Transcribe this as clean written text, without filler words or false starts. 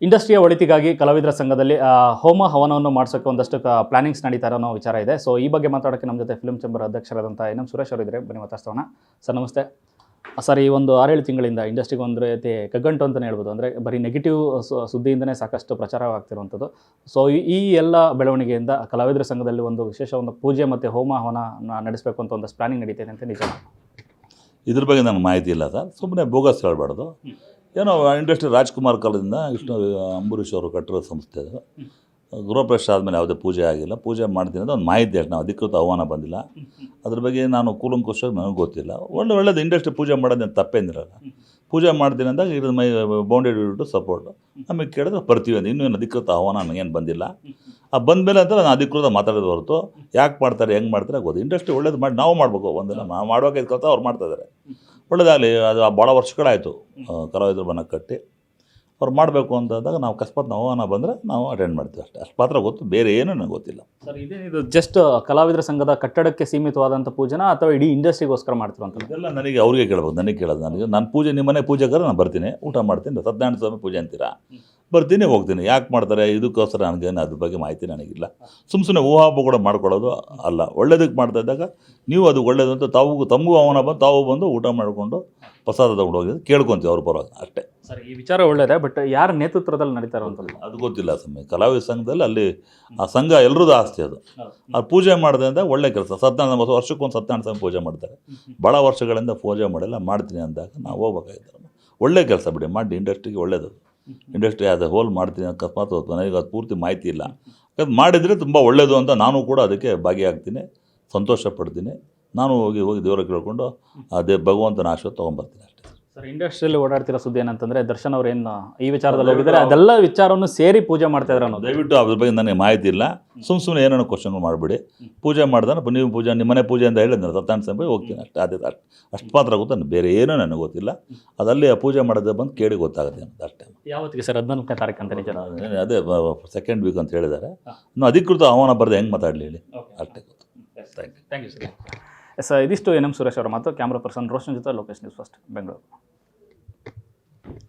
ಇಂಡಸ್ಟ್ರಿಯ ಒಳಿತಿಗಾಗಿ ಕಲಾವಿದರ ಸಂಘದಲ್ಲಿ ಹೋಮ ಹವನವನ್ನು ಮಾಡಿಸೋಕ್ಕೆ ಒಂದಷ್ಟು ಪ್ಲಾನಿಂಗ್ಸ್ ನಡೀತಾ ಇರೋ ವಿಚಾರ ಇದೆ. ಸೊ ಈ ಬಗ್ಗೆ ಮಾತಾಡೋಕ್ಕೆ ನಮ್ಮ ಜೊತೆ ಫಿಲ್ಮ್ ಚೇಂಬರ್ ಅಧ್ಯಕ್ಷರಾದಂಥ ಎನ್ ಎಂ ಸುರೇಶ್ ಅವರು ಇದ್ದಾರೆ. ಬನ್ನಿ ಮಾತಾಡ್ಸೋಣ. ಸರ್ ನಮಸ್ತೆ. ಸರ್, ಈ ಒಂದು 6-7 ತಿಂಗಳಿಂದ ಇಂಡಸ್ಟ್ರಿಗೆ ಒಂದು ರೀತಿ ಕಗ್ಗಂಟು ಅಂತಲೇ ಹೇಳ್ಬೋದು. ಅಂದರೆ ಬರೀ ನೆಗೆಟಿವ್ ಸುದ್ದಿಯಿಂದನೇ ಸಾಕಷ್ಟು ಪ್ರಚಾರವಾಗ್ತಿರುವಂಥದ್ದು. ಸೊ ಈ ಎಲ್ಲ ಬೆಳವಣಿಗೆಯಿಂದ ಕಲಾವಿದರ ಸಂಘದಲ್ಲಿ ಒಂದು ವಿಶೇಷ ಒಂದು ಪೂಜೆ ಮತ್ತು ಹೋಮ ಹವನ ನಡೆಸಬೇಕು ಅಂತ ಒಂದಷ್ಟು ಪ್ಲಾನಿಂಗ್ ನಡೀತಿದೆ ಅಂತ ನಿಜ? ಇದ್ರ ಬಗ್ಗೆ ನನಗೆ ಮಾಹಿತಿ ಇಲ್ಲ ಸರ್. ಸುಮ್ಮನೆ ಬೋಗಸ್ ಹೇಳ್ಬಾರ್ದು. ಏನೋ ಇಂಡಸ್ಟ್ರಿ ರಾಜ್ಕುಮಾರ್ ಕಾಲದಿಂದ ವಿಷ್ಣು ಅಂಬರೀಷ್ ಅವರು ಕಟ್ಟಿರೋ ಸಂಸ್ಥೆ ಅದು. ಗೃಹಪ್ರವೇಶ ಆದಮೇಲೆ ಯಾವುದೇ ಪೂಜೆ ಆಗಿಲ್ಲ. ಪೂಜೆ ಮಾಡ್ತೀನಿ ಅಂತ ಒಂದು ಮಾಹಿತಿ ಅಷ್ಟು, ನಾವು ಅಧಿಕೃತ ಆಹ್ವಾನ ಬಂದಿಲ್ಲ. ಅದ್ರ ಬಗ್ಗೆ ನಾನು ಕೂಲಂಕುಷವಾಗಿ ನನಗೆ ಗೊತ್ತಿಲ್ಲ. ಒಳ್ಳೇದು ಇಂಡಸ್ಟ್ರಿ ಪೂಜೆ ಮಾಡೋದೇನು ತಪ್ಪೇನಿರಲ್ಲ. ಪೂಜೆ ಮಾಡ್ತೀನಿ ಅಂದಾಗ ಇದು ಮೈ ಬೌಂಡೆಡ್ ಟು ಸಪೋರ್ಟು. ನಮಗೆ ಕೇಳಿದ್ರೆ ಬರ್ತೀವಿ ಅಂತ. ಇನ್ನೂ ಏನು ಅಧಿಕೃತ ಆಹ್ವಾನ ನನಗೇನು ಬಂದಿಲ್ಲ. ಬಂದಮೇಲೆ ಅಂತ ನಾನು ಅಧಿಕೃತ ಮಾತಾಡೋದು ಹೊರತು ಯಾಕೆ ಮಾಡ್ತಾರೆ ಹೆಂಗೆ ಮಾಡ್ತಾರೆ ಗೊತ್ತು. ಇಂಡಸ್ಟ್ರಿ ಒಳ್ಳೇದು ಮಾಡಿ ನಾವು ಮಾಡಬೇಕು. ಒಂದಿನ ನಾವು ಮಾಡೋಕೆ ಕಲ್ತ ಅವ್ರು ಮಾಡ್ತಾಯಿದ್ದಾರೆ. ಒಳ್ಳೇದಾಗಲಿ. ಅದು ಭಾಳ ವರ್ಷಗಳಾಯಿತು ಕಲಾವಿದರು ಬನ್ನ ಕಟ್ಟಿ ಅವ್ರು ಮಾಡಬೇಕು ಅಂತಂದಾಗ ನಾವು ಅಕಸ್ಮಾತ್ ಆಹ್ವಾನ ಬಂದರೆ ನಾವು ಅಟೆಂಡ್ ಮಾಡ್ತೀವಿ ಅಷ್ಟೇ. ಅಷ್ಟು ಮಾತ್ರ ಗೊತ್ತು, ಬೇರೆ ಏನೂ ನನಗೆ ಗೊತ್ತಿಲ್ಲ. ಸರ್, ಇದೇನಿದು ಜಸ್ಟ್ ಕಲಾವಿದರ ಸಂಘದ ಕಟ್ಟಡಕ್ಕೆ ಸೀಮಿತವಾದಂಥ ಪೂಜೆನ ಅಥವಾ ಇಡೀ ಇಂಡಸ್ಟ್ರಿಗೋಸ್ಕರ ಮಾಡ್ತಿರುವಂಥ? ಇದೆಲ್ಲ ನನಗೆ ಅವ್ರಿಗೆ ಕೇಳ್ಬೋದು, ನನಗೆ ಕೇಳೋದು. ನಾನು ಪೂಜೆ ನಿಮ್ಮ ಮನೆ ಪೂಜೆಗಾರ ನಾನು ಬರ್ತೀನಿ, ಊಟ ಮಾಡ್ತೀನಿ. ಸತ್ಯನಾರಾಯಣ ಸ್ವಾಮಿ ಪೂಜೆ ಅಂತೀರಾ, ಬರ್ತೀನಿ ಹೋಗ್ತೀನಿ. ಯಾಕೆ ಮಾಡ್ತಾರೆ ಇದಕ್ಕೋಸ್ಕರ ನನಗೇನು ಅದ್ರ ಬಗ್ಗೆ ಮಾಹಿತಿ ನನಗಿಲ್ಲ. ಸುಮ್ಮನೆ ಊಹಾಪು ಕೂಡ ಮಾಡ್ಕೊಳ್ಳೋದು ಅಲ್ಲ. ಒಳ್ಳೇದಕ್ಕೆ ಮಾಡ್ತಾ ಇದ್ದಾಗ ನೀವು ಅದು ಒಳ್ಳೇದು ಅಂತ ತಮಗೂ ಅವನ ಬಂದು ತಾವು ಬಂದು ಊಟ ಮಾಡಿಕೊಂಡು ಪ್ರಸಾದ ತಗೊಂಡು ಹೋಗಿದ್ದು ಕೇಳ್ಕೊತೀವಿ ಅವ್ರ ಪರವಾಗಿ ಅಷ್ಟೇ. ಸರ್, ಈ ವಿಚಾರ ಒಳ್ಳೇದೇ, ಬಟ್ ಯಾರ ನೇತೃತ್ವದಲ್ಲಿ ನಡೀತಾ ಇರುವಂಥದ್ದು ಅದು ಗೊತ್ತಿಲ್ಲ. ಸಮಯ ಕಲಾವಿದ ಸಂಘದಲ್ಲಿ ಅಲ್ಲಿ ಆ ಸಂಘ ಎಲ್ಲರದ್ದು ಆಸ್ತಿ ಅದು. ಆ ಪೂಜೆ ಮಾಡಿದೆ ಅಂತ ಒಳ್ಳೆ ಕೆಲಸ. ಸತ್ಯನಾರಾಯಣ ವರ್ಷಕ್ಕೊಂದು ಸತ್ಯನಾರಾಯಣ ಸ್ವಾಮಿ ಪೂಜೆ ಮಾಡ್ತಾರೆ. ಭಾಳ ವರ್ಷಗಳಿಂದ ಪೂಜೆ ಮಾಡಿಲ್ಲ, ಮಾಡ್ತೀನಿ ಅಂದಾಗ ನಾವು ಹೋಗ್ಬೇಕಾಗಿತ್ತು. ಒಳ್ಳೆ ಕೆಲಸ ಬಿಡಿ, ಮಾಡಿ. ಇಂಡಸ್ಟ್ರಿಗೆ ಒಳ್ಳೇದು. ಇಂಡಸ್ಟ್ರಿ ಆದ ಹೋಲ್ ಮಾಡ್ತೀನಿ ಅಕಸ್ಮಾತ್ ನನಗೆ ಅದು ಪೂರ್ತಿ ಮಾಹಿತಿ ಇಲ್ಲ. ಅದು ಮಾಡಿದರೆ ತುಂಬ ಒಳ್ಳೆಯದು ಅಂತ ನಾನು ಕೂಡ ಅದಕ್ಕೆ ಭಾಗಿಯಾಗ್ತೀನಿ, ಸಂತೋಷ ಪಡ್ತೀನಿ. ನಾನು ಹೋಗಿ ದೇವರ ಕೇಳ್ಕೊಂಡು ಅದೇ ಭಗವಂತನ ಆಶೀರ್ವಾದ ತೊಗೊಂಬರ್ತೀನಿ ಅಷ್ಟೇ. ಸರ್, ಇಂಡಸ್ಟ್ರಿಯಲ್ಲಿ ಓಡಾಡ್ತಿರೋ ಸುದ್ದಿ ಏನಂತಂದರೆ ದರ್ಶನ್ ಅವ್ರು ಏನು ಈ ವಿಚಾರದಲ್ಲಿ ಹೋಗಿದ್ದಾರೆ, ಅದೆಲ್ಲ ವಿಚಾರವನ್ನು ಸೇರಿ ಪೂಜೆ ಮಾಡ್ತಾ ಇದ್ದಾರೆ ಅನ್ನೋದು. ದಯವಿಟ್ಟು ಅದ್ರ ಬಗ್ಗೆ ನನಗೆ ಮಾಹಿತಿ ಇಲ್ಲ. ಸುಮ್ಮನೆ ಏನೇನೋ ಕ್ವಶನ್ಗಳು ಮಾಡಿಬಿಡಿ. ಪೂಜೆ ಮಾಡ್ದಾನೆ ನೀವು ಪೂಜೆ ನಿಮ್ಮ ಮನೆ ಪೂಜೆ ಅಂತ ಹೇಳಿದ್ರೆ ಸತ್ಯನಾರಾಯಣ ಸ್ವಾಮಿ ಹೋಗ್ತೀನಿ ಅಷ್ಟೇ. ಅಷ್ಟು ಮಾತ್ರ ಗೊತ್ತು, ಬೇರೆ ಏನೂ ನನಗೆ ಗೊತ್ತಿಲ್ಲ. ಅದಲ್ಲಿ ಪೂಜೆ ಮಾಡೋದೇ ಬಂದು ಕೇಳಿ ಗೊತ್ತಾಗುತ್ತೆ ಅನ್ನೋದು ಅಷ್ಟೇ. ಯಾವತ್ತಿಗೆ ಸರ್? 14ನೇ ತಾರೀಕು ಅಂತ ನಿಜ? ಅದೇ ಸೆಕೆಂಡ್ ವೀಕ್ ಅಂತ ಹೇಳಿದ್ದಾರೆ. ಇನ್ನು ಅಧಿಕೃತ ಆಹ್ವಾನ ಬರೆದು ಹೆಂಗೆ ಮಾತಾಡಲಿ ಹೇಳಿ, ಅಷ್ಟೇ ಗೊತ್ತು. Thank you sir. ಇದಿಷ್ಟು ಎನ್ ಎಂ ಸುರೇಶ್ ಅವರ ಮಾತು. ಕ್ಯಾಮ್ರಾ ಪರ್ಸನ್ ರೋಷನ್ ಜೊತೆ ಲೋಕೇಶ್, ನ್ಯೂಸ್ ಫಸ್ಟ್, ಬೆಂಗಳೂರು.